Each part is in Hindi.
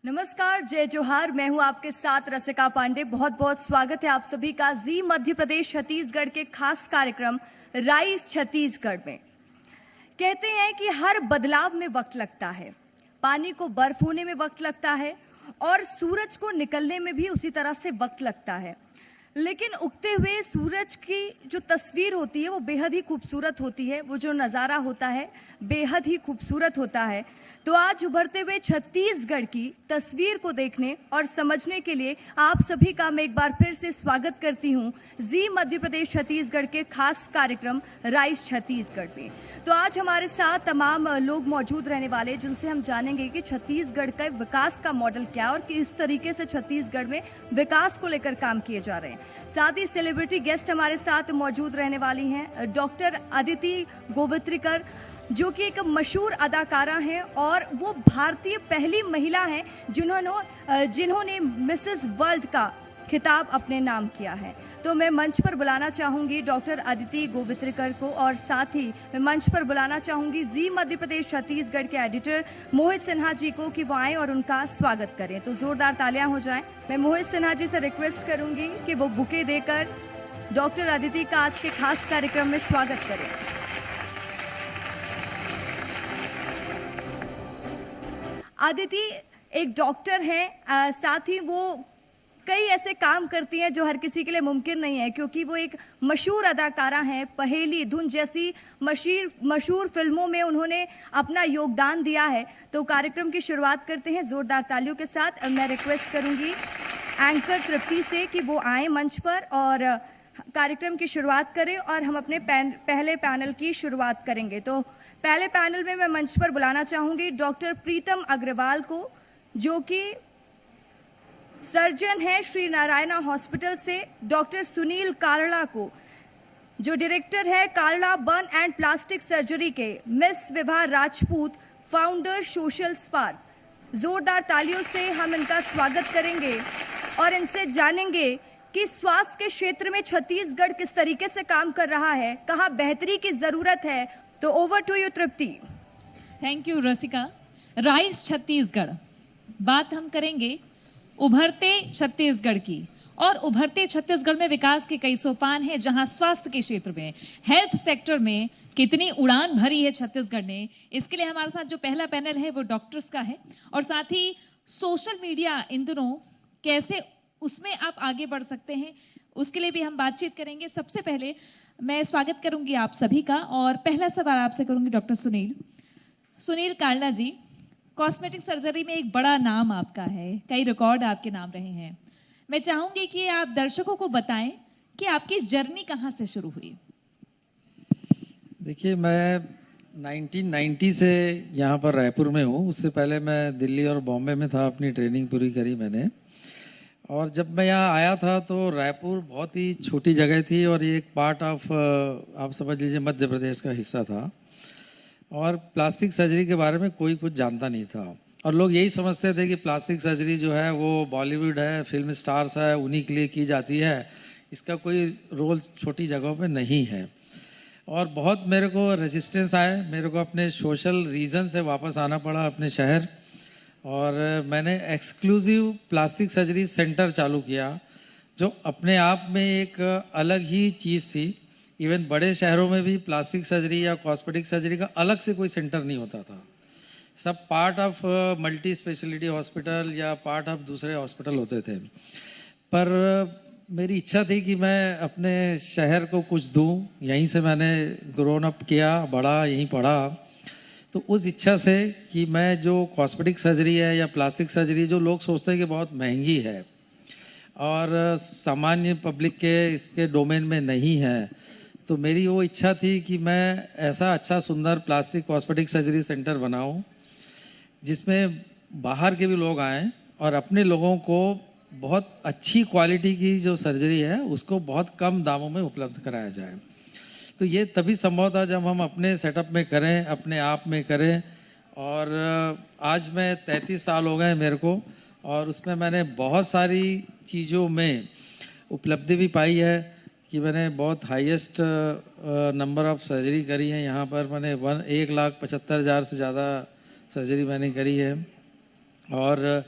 नमस्कार, जय जोहार। मैं हूं आपके साथ रसिका पांडे। बहुत बहुत स्वागत है आप सभी का जी मध्य प्रदेश छत्तीसगढ़ के खास कार्यक्रम राइज छत्तीसगढ़ में। कहते हैं कि हर बदलाव में वक्त लगता है, पानी को बर्फ होने में वक्त लगता है और सूरज को निकलने में भी उसी तरह से वक्त लगता है। लेकिन उगते हुए सूरज की जो तस्वीर होती है वो बेहद ही खूबसूरत होती है, वो जो नज़ारा होता है बेहद ही खूबसूरत होता है। तो आज उभरते हुए छत्तीसगढ़ की तस्वीर को देखने और समझने के लिए आप सभी का मैं एक बार फिर से स्वागत करती हूँ जी मध्य प्रदेश छत्तीसगढ़ के खास कार्यक्रम राइज छत्तीसगढ़ में। तो आज हमारे साथ तमाम लोग मौजूद रहने वाले, जिनसे हम जानेंगे कि छत्तीसगढ़ का विकास का मॉडल क्या और किस तरीके से छत्तीसगढ़ में विकास को लेकर काम किए जा रहे हैं। साथ ही सेलिब्रिटी गेस्ट हमारे साथ मौजूद रहने वाली हैं डॉक्टर अदिति गोवित्रिकर, जो कि एक मशहूर अदाकारा हैं और वो भारतीय पहली महिला हैं जिन्होंने मिसेस वर्ल्ड का खिताब अपने नाम किया है। तो मैं मंच पर बुलाना चाहूँगी डॉक्टर अदिति गोवित्रिकर को और साथ ही मैं मंच पर बुलाना चाहूँगी जी मध्य प्रदेश छत्तीसगढ़ के एडिटर मोहित सिन्हा जी को कि वो आएँ और उनका स्वागत करें। तो ज़ोरदार तालियां हो जाएं। मैं मोहित सिन्हा जी से रिक्वेस्ट करूँगी कि वो बुके देकर डॉक्टर अदिति का आज के खास कार्यक्रम में स्वागत करें। अदिति एक डॉक्टर हैं, साथ ही वो कई ऐसे काम करती हैं जो हर किसी के लिए मुमकिन नहीं है, क्योंकि वो एक मशहूर अदाकारा हैं। पहेली, धुन जैसी मशहूर फिल्मों में उन्होंने अपना योगदान दिया है। तो कार्यक्रम की शुरुआत करते हैं जोरदार तालियों के साथ। मैं रिक्वेस्ट करूंगी एंकर तृप्ति से कि वो आए मंच पर और कार्यक्रम की शुरुआत करें और हम अपने पहले पैनल की शुरुआत करेंगे। तो पहले पैनल में मैं मंच पर बुलाना चाहूँगी डॉक्टर प्रीतम अग्रवाल को, जो कि सर्जन है श्री नारायणा हॉस्पिटल से, डॉक्टर सुनील कारला को, जो डायरेक्टर है कारला बर्न एंड प्लास्टिक सर्जरी के, miss Vibha Rajput, founder social spark. जोरदार तालियों से हम इनका स्वागत करेंगे और इनसे जानेंगे कि स्वास्थ्य के क्षेत्र में छत्तीसगढ़ किस तरीके से काम कर रहा है, कहाँ बेहतरी की जरूरत है। तो over to you Tripti. Thank you Rasika. Rise Chhattisgarh, बात हम करेंगे उभरते छत्तीसगढ़ की, और उभरते छत्तीसगढ़ में विकास के कई सोपान हैं, जहां स्वास्थ्य के क्षेत्र में, हेल्थ सेक्टर में कितनी उड़ान भरी है छत्तीसगढ़ ने। इसके लिए हमारे साथ जो पहला पैनल है वो डॉक्टर्स का है, और साथ ही सोशल मीडिया इन दिनों कैसे उसमें आप आगे बढ़ सकते हैं, उसके लिए भी हम बातचीत करेंगे। सबसे पहले मैं स्वागत करूंगी आप सभी का, और पहला सवाल आपसे करूंगी डॉक्टर सुनील कारला जी। कॉस्मेटिक सर्जरी में एक बड़ा नाम आपका है, कई रिकॉर्ड आपके नाम रहे हैं। मैं चाहूंगी कि आप दर्शकों को बताएं कि आपकी जर्नी कहां से शुरू हुई। देखिए, मैं 1990 से यहाँ पर रायपुर में हूँ। उससे पहले मैं दिल्ली और बॉम्बे में था, अपनी ट्रेनिंग पूरी करी मैंने। और जब मैं यहाँ आया था तो रायपुर बहुत ही छोटी जगह थी और ये एक पार्ट ऑफ, आप समझ लीजिए, मध्य प्रदेश का हिस्सा था, और प्लास्टिक सर्जरी के बारे में कोई कुछ जानता नहीं था। और लोग यही समझते थे कि प्लास्टिक सर्जरी जो है वो बॉलीवुड है, फिल्म स्टार्स है, उन्हीं के लिए की जाती है, इसका कोई रोल छोटी जगहों पे नहीं है। और बहुत मेरे को रेजिस्टेंस आए, मेरे को अपने सोशल रीज़न से वापस आना पड़ा अपने शहर, और मैंने एक्सक्लूसिव प्लास्टिक सर्जरी सेंटर चालू किया, जो अपने आप में एक अलग ही चीज़ थी। इवन बड़े शहरों में भी प्लास्टिक सर्जरी या कॉस्मेटिक सर्जरी का अलग से कोई सेंटर नहीं होता था, सब part of multi speciality hospital या पार्ट ऑफ दूसरे हॉस्पिटल होते थे। पर मेरी इच्छा थी कि मैं अपने शहर को कुछ दूं, यहीं से मैंने ग्रोन अप किया, बड़ा यहीं पढ़ा। तो उस इच्छा से कि मैं जो कॉस्मेटिक सर्जरी है या प्लास्टिक सर्जरी, जो लोग सोचते हैं कि बहुत महंगी है और सामान्य पब्लिक के इसके डोमेन में नहीं है, तो मेरी वो इच्छा थी कि मैं ऐसा अच्छा सुंदर प्लास्टिक कॉस्मेटिक सर्जरी सेंटर बनाऊं, जिसमें बाहर के भी लोग आएँ और अपने लोगों को बहुत अच्छी क्वालिटी की जो सर्जरी है उसको बहुत कम दामों में उपलब्ध कराया जाए। तो ये तभी संभव था जब हम अपने सेटअप में करें, अपने आप में करें। और आज मैं 33 साल हो गए मेरे को, और उसमें मैंने बहुत सारी चीज़ों में उपलब्धि भी पाई है कि मैंने बहुत हाईएस्ट नंबर ऑफ सर्जरी करी है। यहाँ पर मैंने 1,75,000 से ज़्यादा सर्जरी मैंने करी है। और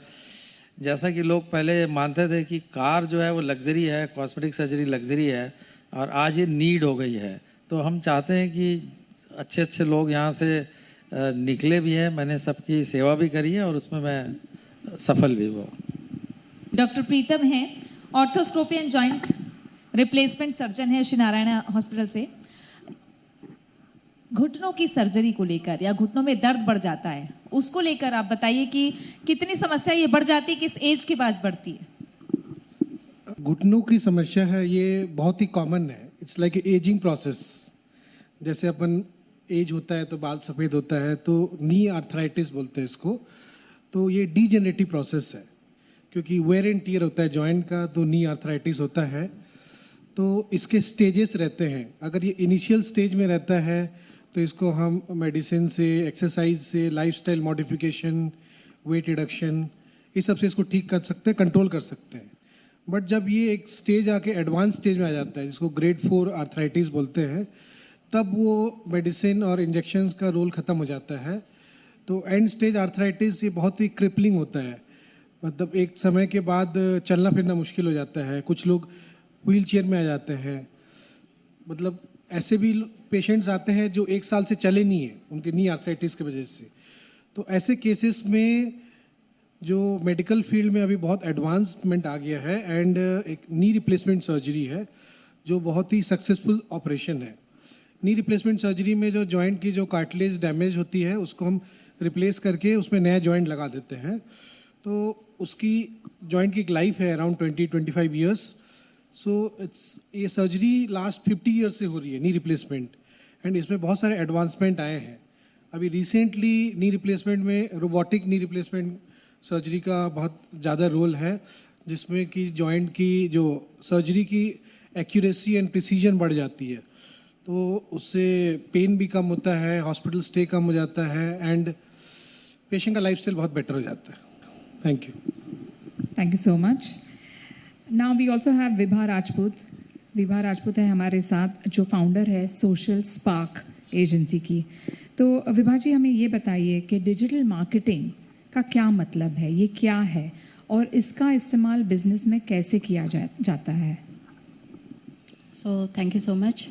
जैसा कि लोग पहले मानते थे कि कार जो है वो लग्जरी है, कॉस्मेटिक सर्जरी लग्जरी है, और आज ये नीड हो गई है। तो हम चाहते हैं कि अच्छे अच्छे लोग यहाँ से निकले भी हैं। मैंने सबकी सेवा भी करी है और उसमें मैं सफल भी हुआ। डॉक्टर प्रीतम हैं, arthroscopy and joint replacement surgeon है श्री नारायण हॉस्पिटल से। घुटनों की सर्जरी को लेकर या घुटनों में दर्द बढ़ जाता है, उसको लेकर आप बताइए कि कितनी समस्या ये बढ़ जाती है, किस एज के बाद बढ़ती है? घुटनों की समस्या है, ये बहुत ही कॉमन है। It's like ageing process. जैसे अपन एज होता है तो बाल सफ़ेद होता है, तो नी आर्थराइटिस बोलते हैं इसको। तो ये डीजेनरेटिव प्रोसेस है, क्योंकि वेयर एंड टियर होता है जॉइंट का, तो नी आर्थराइटिस होता है। तो इसके स्टेजेस रहते हैं। अगर ये इनिशियल स्टेज में रहता है तो इसको हम मेडिसिन से, एक्सरसाइज से, लाइफस्टाइल मॉडिफिकेशन, वेट रिडक्शन, इस सब से इसको ठीक कर सकते हैं, कंट्रोल कर सकते हैं। बट जब ये एक स्टेज आके एडवांस स्टेज में आ जाता है, जिसको ग्रेड 4 आर्थराइटिस बोलते हैं, तब वो मेडिसिन और इंजेक्शंस का रोल ख़त्म हो जाता है। तो एंड स्टेज आर्थराइटिस ये बहुत ही क्रिपलिंग होता है। मतलब एक समय के बाद चलना फिरना मुश्किल हो जाता है। कुछ लोग व्हील चेयर में आ जाते हैं। मतलब ऐसे भी पेशेंट्स आते हैं जो 1 साल से चले नहीं हैं, उनके नी आर्थराइटिस की वजह से। तो ऐसे केसेस में जो मेडिकल फील्ड में अभी बहुत एडवांसमेंट आ गया है, एंड एक नी रिप्लेसमेंट सर्जरी है जो बहुत ही सक्सेसफुल ऑपरेशन है। नी रिप्लेसमेंट सर्जरी में जो जॉइंट की जो कार्टिलेज डैमेज होती है उसको हम रिप्लेस करके उसमें नया जॉइंट लगा देते हैं। तो उसकी जॉइंट की एक लाइफ है अराउंड 20-25 ईयर्स। सो ये सर्जरी लास्ट 50 ईयर्स से हो रही है, नी रिप्लेसमेंट, एंड इसमें बहुत सारे एडवांसमेंट आए हैं। अभी रिसेंटली नी रिप्लेसमेंट में रोबोटिक नी रिप्लेसमेंट सर्जरी का बहुत ज़्यादा रोल है, जिसमें कि जॉइंट की जो सर्जरी की एक्यूरेसी एंड प्रिसीजन बढ़ जाती है। तो उससे पेन भी कम होता है, हॉस्पिटल स्टे कम हो जाता है, एंड पेशेंट का लाइफस्टाइल बहुत बेटर हो जाता है। Thank you. Thank you so much. Now we also have Vibha Rajput. Vibha Rajput है हमारे साथ, जो फाउंडर है सोशल स्पार्क एजेंसी की। तो विभा जी, हमें ये बताइए कि डिजिटल मार्केटिंग का क्या मतलब है, ये क्या है, और इसका इस्तेमाल बिजनेस में कैसे किया जाता है? So thank you so much.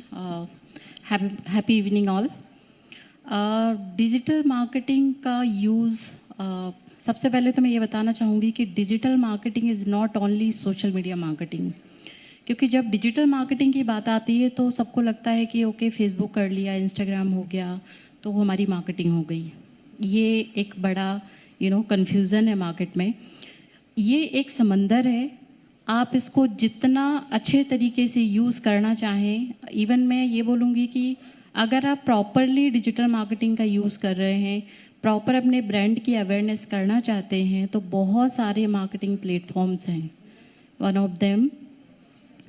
Happy evening all. Digital marketing का यूज़, सबसे पहले तो मैं ये बताना चाहूँगी कि digital marketing is not only social media marketing. क्योंकि जब डिजिटल मार्केटिंग की बात आती है तो सबको लगता है कि ओके फेसबुक कर लिया, इंस्टाग्राम हो गया, तो वो हमारी मार्केटिंग हो गई। ये एक बड़ा कन्फ्यूज़न है मार्केट में। ये एक समंदर है, आप इसको जितना अच्छे तरीके से यूज़ करना चाहें, इवन मैं ये बोलूँगी कि अगर आप प्रॉपरली डिजिटल मार्केटिंग का यूज़ कर रहे हैं, प्रॉपर अपने ब्रांड की अवेयरनेस करना चाहते हैं, तो बहुत सारे मार्केटिंग प्लेटफॉर्म्स हैं। One of them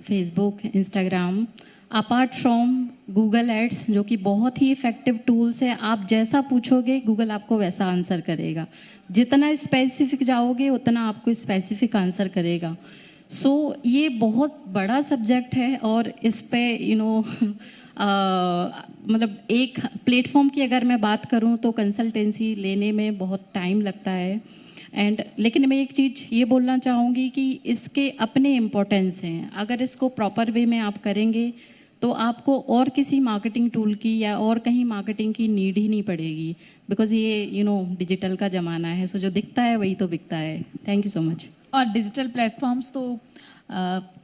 Facebook, Instagram, apart from Google ads, जो कि बहुत ही इफ़ेक्टिव टूल्स है। आप जैसा पूछोगे गूगल आपको वैसा आंसर करेगा। जितना स्पेसिफिक जाओगे उतना आपको स्पेसिफिक आंसर करेगा। सो ये बहुत बड़ा सब्जेक्ट है, और इस पे मतलब एक प्लेटफॉर्म की अगर मैं बात करूं तो कंसल्टेंसी लेने में बहुत टाइम लगता है। लेकिन मैं एक चीज़ ये बोलना चाहूँगी कि इसके अपने इम्पोर्टेंस हैं। अगर इसको प्रॉपर वे में आप करेंगे तो आपको और किसी मार्केटिंग टूल की या और कहीं मार्केटिंग की नीड ही नहीं पड़ेगी, बिकॉज ये डिजिटल का ज़माना है। सो जो दिखता है वही तो बिकता है। Thank you so much. और डिजिटल प्लेटफॉर्म्स तो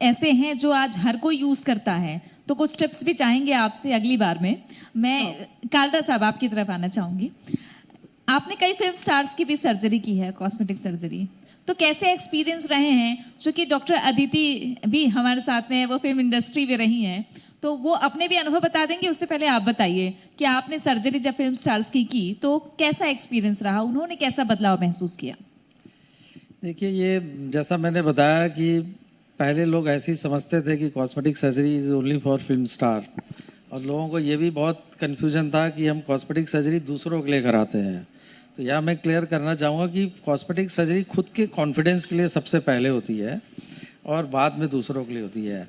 ऐसे हैं जो आज हर कोई यूज़ करता है, तो कुछ टिप्स भी चाहेंगे आपसे अगली बार में। मैं कालरा साहब आपकी तरफ आना चाहूँगी। आपने कई फिल्म स्टार्स की भी सर्जरी की है, कॉस्मेटिक सर्जरी, तो कैसे एक्सपीरियंस रहे हैं? चूँकि डॉक्टर अदिति भी हमारे साथ में, वो फिल्म इंडस्ट्री में रही हैं, तो वो अपने भी अनुभव बता देंगे। उससे पहले आप बताइए कि आपने सर्जरी जब फिल्म स्टार्स की तो कैसा एक्सपीरियंस रहा, उन्होंने कैसा बदलाव महसूस किया? देखिए, ये जैसा मैंने बताया कि पहले लोग ऐसे ही समझते थे कि cosmetic surgery is only for film star, और लोगों को ये भी बहुत कन्फ्यूजन था कि हम कॉस्मेटिक सर्जरी दूसरों के लिए कराते हैं। तो यहाँ मैं क्लियर करना चाहूँगा कि कॉस्मेटिक सर्जरी खुद के कॉन्फिडेंस के लिए सबसे पहले होती है और बाद में दूसरों के लिए होती है।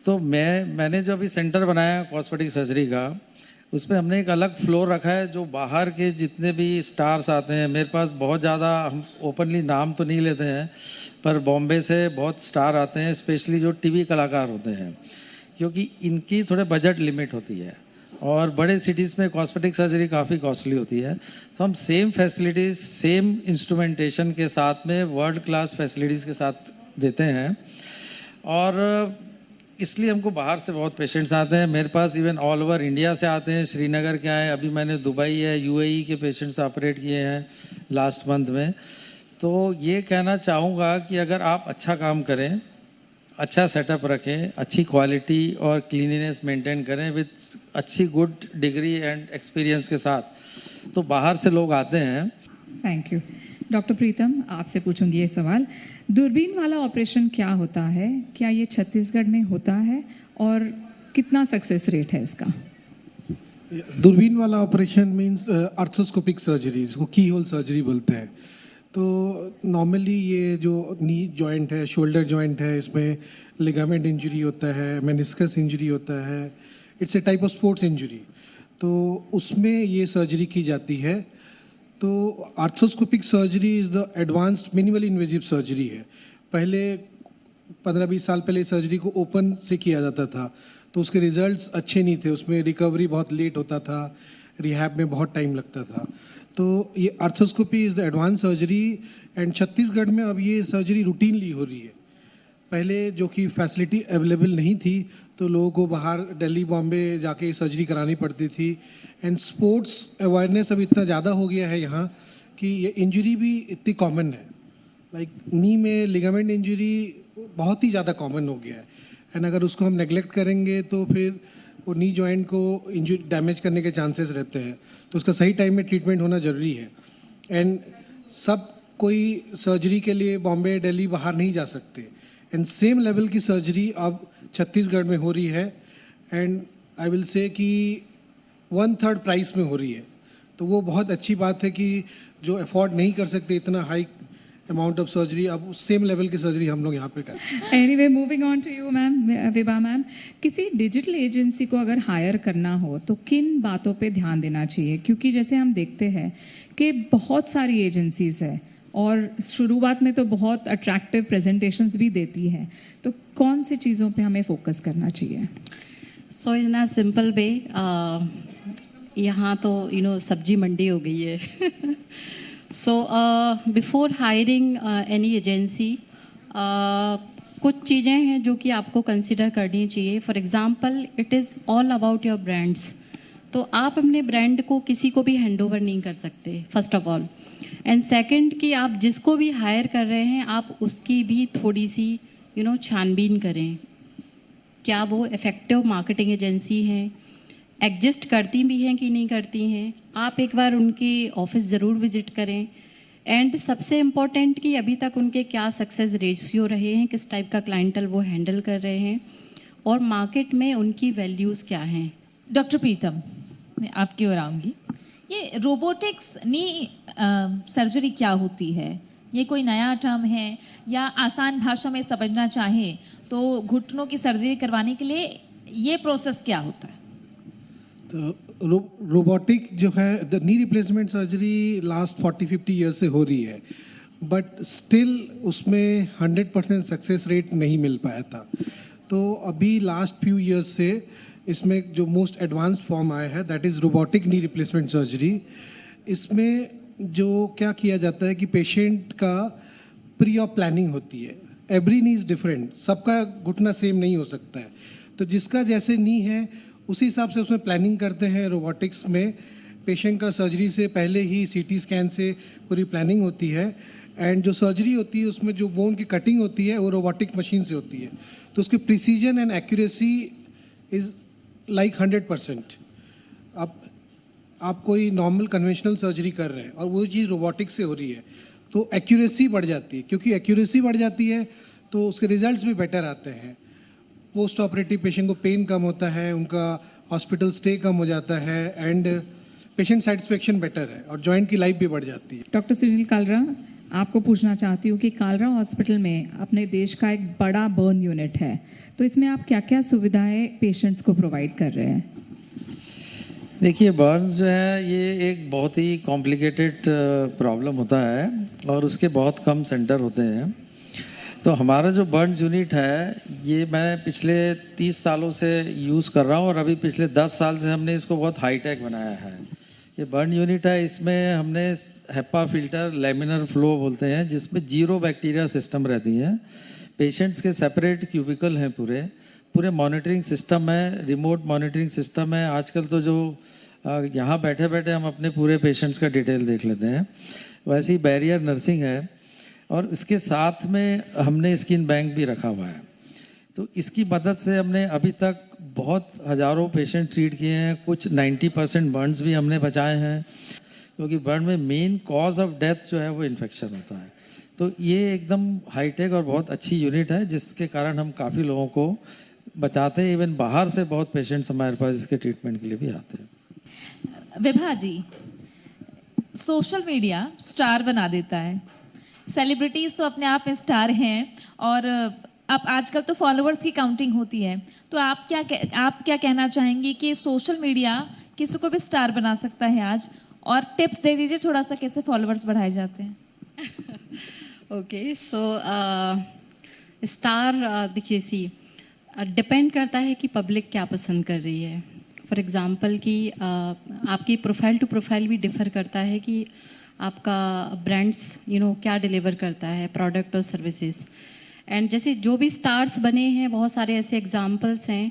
तो मैंने जो अभी सेंटर बनाया कॉस्मेटिक सर्जरी का, उसमें हमने एक अलग फ्लोर रखा है, जो बाहर के जितने भी स्टार्स आते हैं, मेरे पास बहुत ज़्यादा, हम ओपनली नाम तो नहीं लेते हैं, पर बॉम्बे से बहुत स्टार आते हैं, स्पेशली जो टीवी कलाकार होते हैं, क्योंकि इनकी थोड़े बजट लिमिट होती है और बड़े सिटीज़ में कॉस्मेटिक सर्जरी काफ़ी कॉस्टली होती है। तो हम सेम फैसिलिटीज़, सेम इंस्ट्रूमेंटेशन के साथ में वर्ल्ड क्लास फैसिलिटीज़ के साथ देते हैं, और इसलिए हमको बाहर से बहुत पेशेंट्स आते हैं। मेरे पास इवन ऑल ओवर इंडिया से आते हैं, श्रीनगर के आए, अभी मैंने दुबई है, यूएई के पेशेंट्स ऑपरेट किए हैं लास्ट मंथ में। तो ये कहना चाहूँगा कि अगर आप अच्छा काम करें, अच्छा सेटअप रखें, अच्छी क्वालिटी और क्लीनिनेस मेंटेन करें विद अच्छी गुड डिग्री एंड एक्सपीरियंस के साथ, तो बाहर से लोग आते हैं। Thank you. डॉक्टर प्रीतम, आपसे पूछूंगी ये सवाल, दूरबीन वाला ऑपरेशन क्या होता है, क्या ये छत्तीसगढ़ में होता है और कितना सक्सेस रेट है इसका? दूरबीन वाला ऑपरेशन मींस आर्थ्रोस्कोपिक सर्जरी, इसको की होल सर्जरी बोलते हैं। तो नॉर्मली ये जो नी जॉइंट है, शोल्डर जॉइंट है, इसमें लिगामेंट इंजरी होता है, मेनिस्कस इंजरी होता है, it's a type of sports injury, तो उसमें ये सर्जरी की जाती है। तो arthroscopic surgery is the advanced minimal invasive surgery है। पहले 15-20 साल पहले सर्जरी को ओपन से किया जाता था, तो उसके रिजल्ट्स अच्छे नहीं थे, उसमें रिकवरी बहुत लेट होता था, रिहैब में बहुत टाइम लगता था। तो ये arthroscopy is the advance surgery, and Chhattisgarh में अब ये सर्जरी रूटीनली हो रही है। पहले जो कि फैसिलिटी अवेलेबल नहीं थी, तो लोगों को बाहर दिल्ली बॉम्बे जाके सर्जरी करानी पड़ती थी। एंड स्पोर्ट्स अवेयरनेस अब इतना ज़्यादा हो गया है यहाँ कि ये इंजरी भी इतनी कॉमन है, लाइक नी में लिगामेंट इंजरी बहुत ही ज़्यादा कॉमन हो गया है। एंड अगर उसको हम नेगलेक्ट करेंगे तो फिर वो नी जॉइंट को इंजरी डैमेज करने के चांसेस रहते हैं, तो उसका सही टाइम में ट्रीटमेंट होना ज़रूरी है। एंड सब कोई सर्जरी के लिए बॉम्बे दिल्ली बाहर नहीं जा सकते, एंड सेम लेवल की सर्जरी अब छत्तीसगढ़ में हो रही है, एंड आई विल से कि 1/3 प्राइस में हो रही है। तो वो बहुत अच्छी बात है कि जो अफोर्ड नहीं कर सकते इतना हाई अमाउंट ऑफ सर्जरी, अब सेम लेवल की सर्जरी हम लोग यहाँ पे कर रहे हैं। Anyway, moving on to you ma'am, Vibha ma'am, किसी डिजिटल एजेंसी को अगर हायर करना हो तो किन बातों पे ध्यान देना चाहिए? क्योंकि जैसे हम देखते हैं कि बहुत सारी एजेंसीज है और शुरुआत में तो बहुत अट्रैक्टिव प्रेजेंटेशंस भी देती है, तो कौन सी चीज़ों पे हमें फोकस करना चाहिए? सो इन अ सिंपल वे, यहाँ तो सब्जी मंडी हो गई है। So before hiring any agency, कुछ चीज़ें हैं जो कि आपको कंसिडर करनी चाहिए। For example, it is all about your brands. तो आप अपने ब्रांड को किसी को भी हैंड ओवर नहीं कर सकते, first of all. And second कि आप जिसको भी हायर कर रहे हैं, आप उसकी भी थोड़ी सी छानबीन करें, क्या वो इफ़ेक्टिव मार्केटिंग एजेंसी हैं, एग्जिस्ट करती भी हैं कि नहीं करती हैं। आप एक बार उनके ऑफिस ज़रूर विज़िट करें। एंड सबसे इम्पॉर्टेंट कि अभी तक उनके क्या सक्सेस रेशियो रहे हैं, किस टाइप का क्लाइंटल वो हैंडल कर रहे हैं, और मार्केट में उनकी वैल्यूज़ क्या हैं। डॉक्टर प्रीतम, मैं आपकी ओर आऊँगी। ये रोबोटिक्स नी सर्जरी क्या होती है? ये कोई नया टर्म है या आसान भाषा में समझना चाहें तो घुटनों की सर्जरी करवाने के लिए ये प्रोसेस क्या होता है? तो रोबोटिक जो है, the knee replacement surgery last 40-50 years से हो रही है, बट स्टिल उसमें 100% सक्सेस रेट नहीं मिल पाया था। तो अभी लास्ट फ्यू ईयर्स से इसमें जो मोस्ट एडवांस्ड फॉर्म आया है, that is robotic knee replacement surgery. इसमें जो क्या किया जाता है कि पेशेंट का प्री ऑप प्लानिंग होती है। एवरी नी इज़ डिफरेंट, सबका घुटना सेम नहीं हो सकता है, तो जिसका जैसे नी है उसी हिसाब से उसमें प्लानिंग करते हैं। रोबोटिक्स में पेशेंट का सर्जरी से पहले ही सीटी स्कैन से पूरी प्लानिंग होती है, एंड जो सर्जरी होती है उसमें जो बोन की कटिंग होती है वो रोबोटिक मशीन से होती है, तो उसकी precision and accuracy is like 100%। आप कोई नॉर्मल कन्वेंशनल सर्जरी कर रहे हैं और वो चीज़ रोबोटिक से हो रही है, तो एक्यूरेसी बढ़ जाती है। क्योंकि एक्यूरेसी बढ़ जाती है तो उसके रिजल्ट्स भी बेटर आते हैं। पोस्ट ऑपरेटिव पेशेंट को पेन कम होता है, उनका हॉस्पिटल स्टे कम हो जाता है, एंड पेशेंट सेटिस्फेक्शन बेटर है और जॉइंट की लाइफ भी बढ़ जाती है। डॉक्टर सुनील कालरा, आपको पूछना चाहती हूँ कि कालरा हॉस्पिटल में अपने देश का एक बड़ा बर्न यूनिट है, तो इसमें आप क्या क्या सुविधाएं पेशेंट्स को प्रोवाइड कर रहे हैं? देखिए, बर्न्स जो है ये एक बहुत ही कॉम्प्लिकेटेड प्रॉब्लम होता है और उसके बहुत कम सेंटर होते हैं। तो हमारा जो बर्न्स यूनिट है ये मैं पिछले 30 सालों से यूज़ कर रहा हूँ और अभी पिछले 10 साल से हमने इसको बहुत हाईटेक बनाया है। ये बर्न यूनिट है, इसमें हमने हेपा फिल्टर लैमिनर फ्लो बोलते हैं, जिसमें 0 बैक्टीरिया सिस्टम रहती है। पेशेंट्स के सेपरेट क्यूबिकल हैं, पूरे मॉनिटरिंग सिस्टम है, रिमोट मॉनिटरिंग सिस्टम है। आजकल तो जो यहाँ बैठे बैठे हम अपने पूरे पेशेंट्स का डिटेल देख लेते हैं, वैसे ही बैरियर नर्सिंग है। और इसके साथ में हमने स्किन बैंक भी रखा हुआ है। तो इसकी मदद से हमने अभी तक बहुत हज़ारों पेशेंट ट्रीट किए हैं। कुछ 90% बर्न्स भी हमने बचाए हैं, क्योंकि बर्न में मेन कॉज ऑफ डेथ जो है वो इन्फेक्शन होता है। तो ये एकदम हाईटेक और बहुत अच्छी यूनिट है, जिसके कारण हम काफ़ी लोगों को बचाते हैं। इवन बाहर से बहुत पेशेंट्स हमारे पास इसके ट्रीटमेंट के लिए भी आते हैं। विभा जी, सोशल मीडिया स्टार बना देता है। सेलिब्रिटीज़ तो अपने आप में स्टार हैं और अब आजकल तो फॉलोअर्स की काउंटिंग होती है। तो आप क्या कहना चाहेंगी कि सोशल मीडिया किसी को भी स्टार बना सकता है आज? और टिप्स दे दीजिए थोड़ा सा, कैसे फॉलोअर्स बढ़ाए जाते हैं। ओके, सो स्टार देखिए डिपेंड करता है कि पब्लिक क्या पसंद कर रही है। फॉर एग्ज़ाम्पल कि आपकी प्रोफाइल टू प्रोफाइल भी डिफ़र करता है कि आपका ब्रांड्स क्या डिलीवर करता है, प्रोडक्ट और सर्विसेज। एंड जैसे जो भी स्टार्स बने हैं, बहुत सारे ऐसे एग्जांपल्स हैं,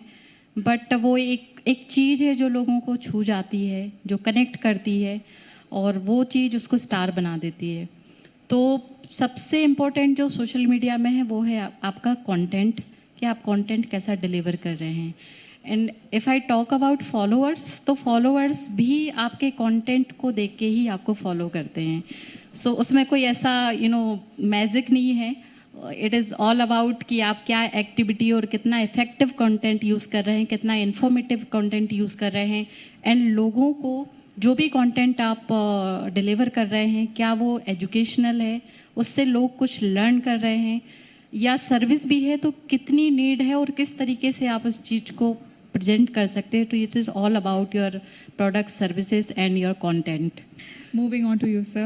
बट वो एक चीज़ है जो लोगों को छू जाती है, जो कनेक्ट करती है, और वो चीज़ उसको स्टार बना देती है। तो सबसे इम्पोर्टेंट जो सोशल मीडिया में है वो है आपका कंटेंट, कि आप कंटेंट कैसा डिलीवर कर रहे हैं। And if I talk about followers, तो फॉलोअर्स भी आपके कंटेंट को देख के ही आपको फॉलो करते हैं। सो उसमें कोई ऐसा मैजिक नहीं है। इट इज़ ऑल अबाउट कि आप क्या एक्टिविटी और कितना इफ़ेक्टिव कंटेंट यूज़ कर रहे हैं, कितना इन्फॉर्मेटिव कंटेंट यूज़ कर रहे हैं, एंड लोगों को जो भी कंटेंट आप डिलीवर कर रहे हैं, क्या वो एजुकेशनल है, उससे लोग कुछ लर्न कर रहे हैं, या सर्विस भी है तो कितनी नीड है और किस तरीके से आप उस चीज़ को प्रेजेंट कर सकते हैं। तो it is all about your product, services and your content. Moving on to you, sir.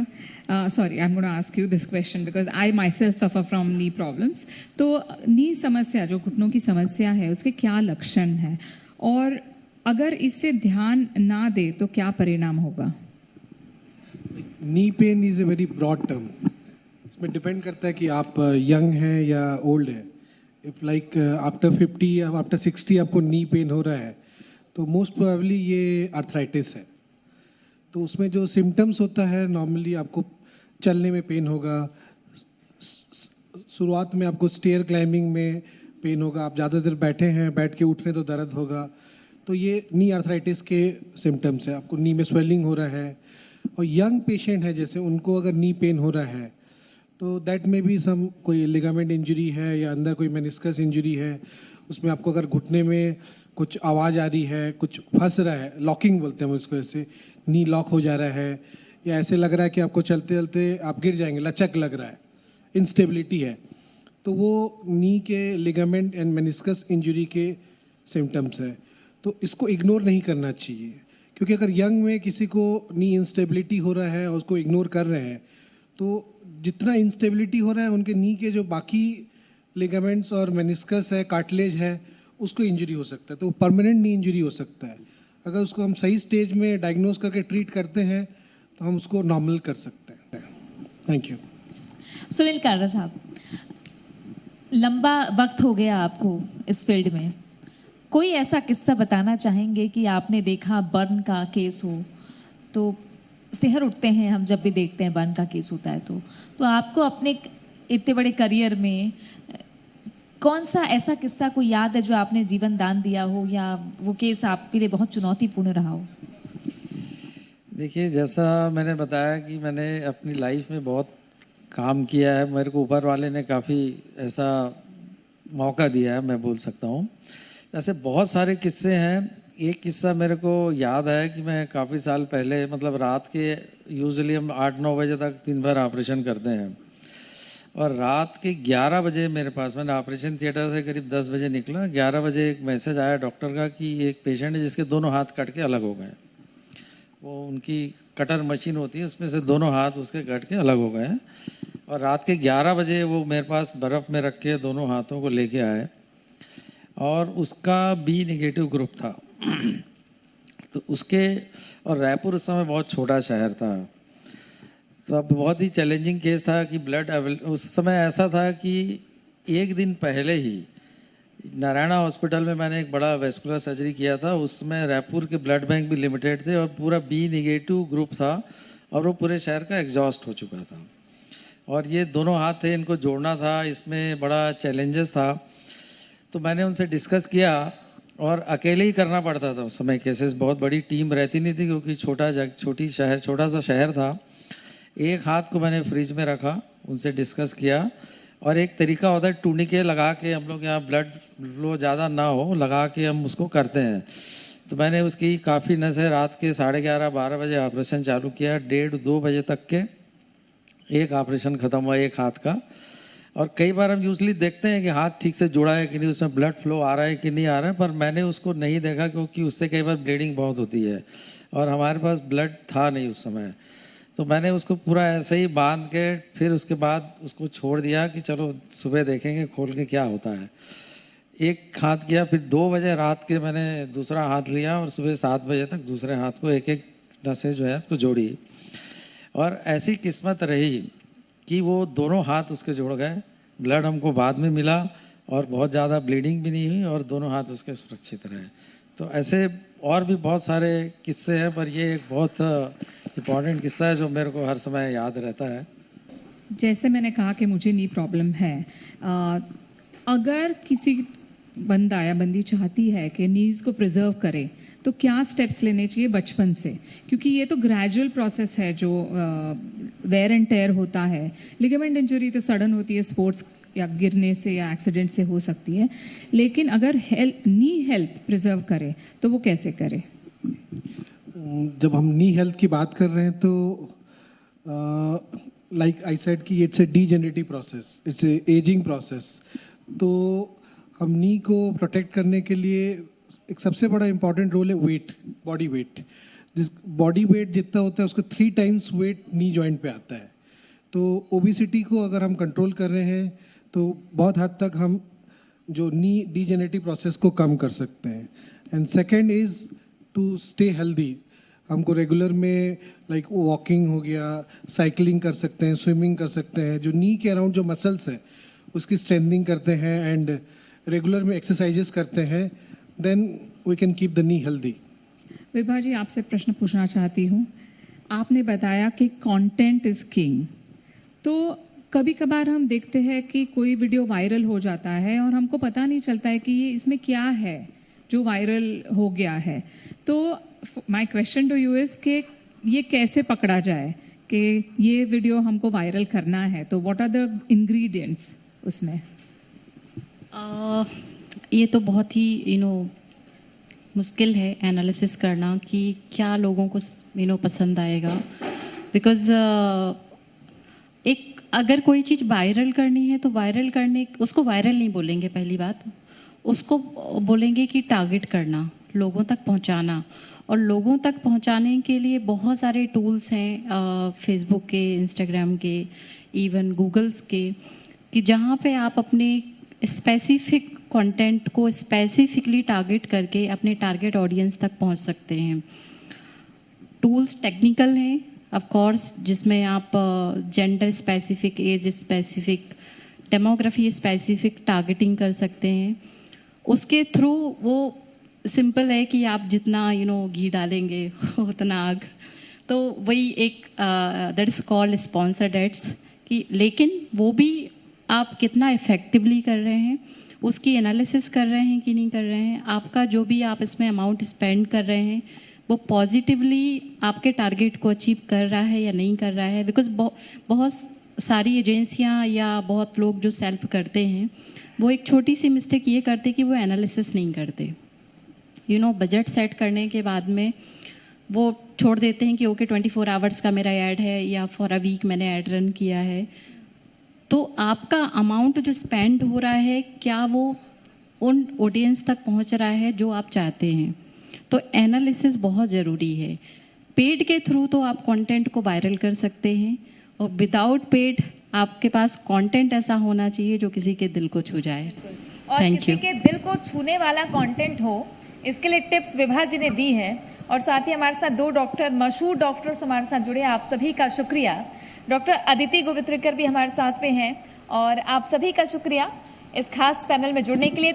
Sorry, I'm going to ask you this question because I myself suffer from knee problems. तो नी समस्या, जो घुटनों की समस्या है, उसके क्या लक्षण हैं और अगर इससे ध्यान ना दे तो क्या परिणाम होगा? Knee pain is a very broad term. इसमें डिपेंड करता है कि आप यंग हैं या ओल्ड हैं। इफ़ लाइक आफ्टर 50 या आफ्टर 60 आपको नी पेन हो रहा है, तो मोस्ट प्रोबेबली ये आर्थराइटिस है। तो उसमें जो सिम्टम्स होता है, नॉर्मली आपको चलने में पेन होगा, शुरुआत में आपको स्टेयर क्लाइंबिंग में पेन होगा, आप ज़्यादा देर बैठे हैं, बैठ के उठने तो दर्द होगा। तो ये नी आर्थराइटिस के सिम्टम्स है। आपको नी में स्वेलिंग हो रहा है, और यंग पेशेंट है जैसे, उनको अगर नी पेन हो रहा है तो दैट में भी सम कोई लिगामेंट इंजरी है या अंदर कोई मेनिस्कस इंजरी है। उसमें आपको अगर घुटने में कुछ आवाज़ आ रही है, कुछ फंस रहा है, लॉकिंग बोलते हैं उसको, ऐसे नी लॉक हो जा रहा है, या ऐसे लग रहा है कि आपको चलते चलते आप गिर जाएंगे, लचक लग रहा है, इंस्टेबिलिटी है, तो वो नी के लिगामेंट एंड मेनिस्कस इंजरी के सिम्टम्स है। तो इसको इग्नोर नहीं करना चाहिए, क्योंकि अगर यंग में किसी को नी इंस्टेबिलिटी हो रहा है और उसको इग्नोर कर रहे हैं, तो जितना इंस्टेबिलिटी हो रहा है उनके नी के जो बाकी लिगामेंट्स और मेनिस्कस है, कार्टिलेज है, उसको इंजरी हो सकता है। तो परमानेंट नी इंजरी हो सकता है। अगर उसको हम सही स्टेज में डायग्नोज करके ट्रीट करते हैं तो हम उसको नॉर्मल कर सकते हैं। Thank you. सुनील कालरा साहब, लंबा वक्त हो गया आपको इस फील्ड में, कोई ऐसा किस्सा बताना चाहेंगे कि आपने देखा बर्न का केस हो तो सिहर उठते हैं हम जब भी देखते हैं बर्न का केस होता है तो आपको अपने इतने बड़े करियर में कौन सा ऐसा किस्सा कोई याद है जो आपने जीवन दान दिया हो, या वो केस आपके लिए बहुत चुनौतीपूर्ण रहा हो? देखिए, जैसा मैंने बताया कि मैंने अपनी लाइफ में बहुत काम किया है, मेरे को ऊपर वाले ने काफ़ी ऐसा मौका दिया है, मैं बोल सकता हूँ। ऐसे बहुत सारे किस्से हैं। एक किस्सा मेरे को याद है कि मैं काफ़ी साल पहले, मतलब रात के यूजुअली हम 8-9 बजे तक दिन भर ऑपरेशन करते हैं, और रात के 11 बजे मेरे पास, मैंने ऑपरेशन थिएटर से करीब 10 बजे निकला, 11 बजे एक मैसेज आया डॉक्टर का कि एक पेशेंट है जिसके दोनों हाथ कट के अलग हो गए। वो उनकी कटर मशीन होती है, उसमें से दोनों हाथ उसके कट के अलग हो गए हैं। और रात के 11 बजे वो मेरे पास बर्फ़ में रख के दोनों हाथों को लेके आए और उसका बी नेगेटिव ग्रुप था। तो उसके, और रायपुर उस समय बहुत छोटा शहर था, तो अब बहुत ही चैलेंजिंग केस था कि उस समय ऐसा था कि एक दिन पहले ही नारायणा हॉस्पिटल में मैंने एक बड़ा वेस्कुलर सर्जरी किया था। उस समय रायपुर के ब्लड बैंक भी लिमिटेड थे और पूरा बी नेगेटिव ग्रुप था और वो पूरे शहर का एग्जॉस्ट हो चुका था। और ये दोनों हाथ थे, इनको जोड़ना था, इसमें बड़ा चैलेंजेस था। तो मैंने उनसे डिस्कस किया और अकेले ही करना पड़ता था उस समय। केसेस, बहुत बड़ी टीम रहती नहीं थी क्योंकि छोटा सा शहर था। एक हाथ को मैंने फ्रिज में रखा, उनसे डिस्कस किया और एक तरीका होता है टूनिके लगा के, हम लोग यहाँ ब्लड फ्लो ज़्यादा ना हो लगा के हम उसको करते हैं। तो मैंने उसकी काफ़ी नसें रात के 11:30-12 बजे ऑपरेशन चालू किया। 1:30-2 बजे तक के एक ऑपरेशन ख़त्म हुआ एक हाथ का। और कई बार हम यूजली देखते हैं कि हाथ ठीक से जुड़ा है कि नहीं, उसमें ब्लड फ्लो आ रहा है कि नहीं आ रहा है, पर मैंने उसको नहीं देखा क्योंकि उससे कई बार ब्लीडिंग बहुत होती है और हमारे पास ब्लड था नहीं उस समय। तो मैंने उसको पूरा ऐसे ही बांध के फिर उसके बाद उसको छोड़ दिया कि चलो सुबह देखेंगे खोल के क्या होता है। एक हाथ किया, फिर 2 बजे रात के मैंने दूसरा हाथ लिया और सुबह 7 बजे तक दूसरे हाथ को एक एक नसें जो है उसको जोड़ी। और ऐसी किस्मत रही कि वो दोनों हाथ उसके जुड़ गए। ब्लड हमको बाद में मिला और बहुत ज़्यादा ब्लीडिंग भी नहीं हुई और दोनों हाथ उसके सुरक्षित रहे। तो ऐसे और भी बहुत सारे किस्से हैं, पर ये एक बहुत इम्पॉर्टेंट किस्सा है जो मेरे को हर समय याद रहता है। जैसे मैंने कहा कि मुझे नी प्रॉब्लम है, अगर किसी बंदा या बंदी चाहती है कि नीज़ को प्रिजर्व करे तो क्या स्टेप्स लेने चाहिए बचपन से? क्योंकि ये तो ग्रेजुअल प्रोसेस है जो वेयर एंड टेयर होता है। लिगामेंट इंजरी तो सडन होती है, स्पोर्ट्स या गिरने से या एक्सीडेंट से हो सकती है, लेकिन अगर नी हेल्थ प्रिजर्व करे तो वो कैसे करे? जब हम नी हेल्थ की बात कर रहे हैं तो लाइक आई सेड कि it's a degenerative process, it's a ageing process. तो हम नी को प्रोटेक्ट करने के लिए एक सबसे बड़ा इंपॉर्टेंट रोल है वेट, बॉडी वेट। जिस बॉडी वेट जितना होता है उसका 3 टाइम्स वेट नी जॉइंट पे आता है। तो ओबिसिटी को अगर हम कंट्रोल कर रहे हैं तो बहुत हद तक हम जो नी डीजेनरेटिव प्रोसेस को कम कर सकते हैं। And second is to stay healthy. हमको रेगुलर में लाइक वॉकिंग हो गया, साइकिलिंग कर सकते हैं, स्विमिंग कर सकते हैं, जो नी के अराउंड जो मसल्स हैं उसकी स्ट्रेंथनिंग करते हैं एंड रेगुलर में एक्सरसाइजेस करते हैं, then we can keep the knee healthy. Vibha ji, आपसे प्रश्न पूछना चाहती हूँ। आपने बताया कि कंटेंट इज़ किंग, तो कभी कभार हम देखते हैं कि कोई वीडियो वायरल हो जाता है और हमको पता नहीं चलता है कि ये इसमें क्या है जो वायरल हो गया है। तो my question to you is कि ये कैसे पकड़ा जाए कि ये वीडियो हमको वायरल करना है, तो व्हाट आर द इंग्रेडिएंट्स उसमें? ये तो बहुत ही मुश्किल है एनालिसिस करना कि क्या लोगों को पसंद आएगा। बिकॉज एक अगर कोई चीज़ वायरल करनी है तो उसको वायरल नहीं बोलेंगे, पहली बात उसको बोलेंगे कि टारगेट करना, लोगों तक पहुंचाना। और लोगों तक पहुंचाने के लिए बहुत सारे टूल्स हैं, फेसबुक के, इंस्टाग्राम के, इवन गूगल्स के, कि जहाँ पे आप अपने स्पेसिफिक कंटेंट को स्पेसिफिकली टारगेट करके अपने टारगेट ऑडियंस तक पहुंच सकते हैं। टूल्स टेक्निकल हैं ऑफ कोर्स, जिसमें आप gender specific, age specific, demography specific targeting कर सकते हैं। उसके थ्रू वो सिंपल है कि आप जितना घी डालेंगे उतना आग, तो वही एक that is called sponsored ads. कि लेकिन वो भी आप कितना इफ़ेक्टिवली कर रहे हैं, उसकी एनालिसिस कर रहे हैं कि नहीं कर रहे हैं, आपका जो भी आप इसमें अमाउंट स्पेंड कर रहे हैं वो पॉजिटिवली आपके टारगेट को अचीव कर रहा है या नहीं कर रहा है। बिकॉज बहुत सारी एजेंसियां या बहुत लोग जो सेल्फ करते हैं वो एक छोटी सी मिस्टेक ये करते कि वो एनालिसिस नहीं करते। बजट सेट करने के बाद में वो छोड़ देते हैं कि ओके 24 आवर्स का मेरा ऐड है या फॉर अ वीक मैंने ऐड रन किया है। तो आपका अमाउंट जो स्पेंड हो रहा है, क्या वो उन ऑडियंस तक पहुंच रहा है जो आप चाहते हैं? तो एनालिसिस बहुत ज़रूरी है। पेड के थ्रू तो आप कंटेंट को वायरल कर सकते हैं, और विदाउट पेड आपके पास कंटेंट ऐसा होना चाहिए जो किसी के दिल को छू जाए। और थैंक किसी यू। के दिल को छूने वाला कंटेंट हो, इसके लिए टिप्स विभा जी ने दी है। और साथ ही हमारे साथ 2 डॉक्टर, मशहूर डॉक्टर्स हमारे साथ जुड़े, आप सभी का शुक्रिया। डॉक्टर अदिति गोवित्रिकर भी हमारे साथ में हैं, और आप सभी का शुक्रिया इस खास पैनल में जुड़ने के लिए।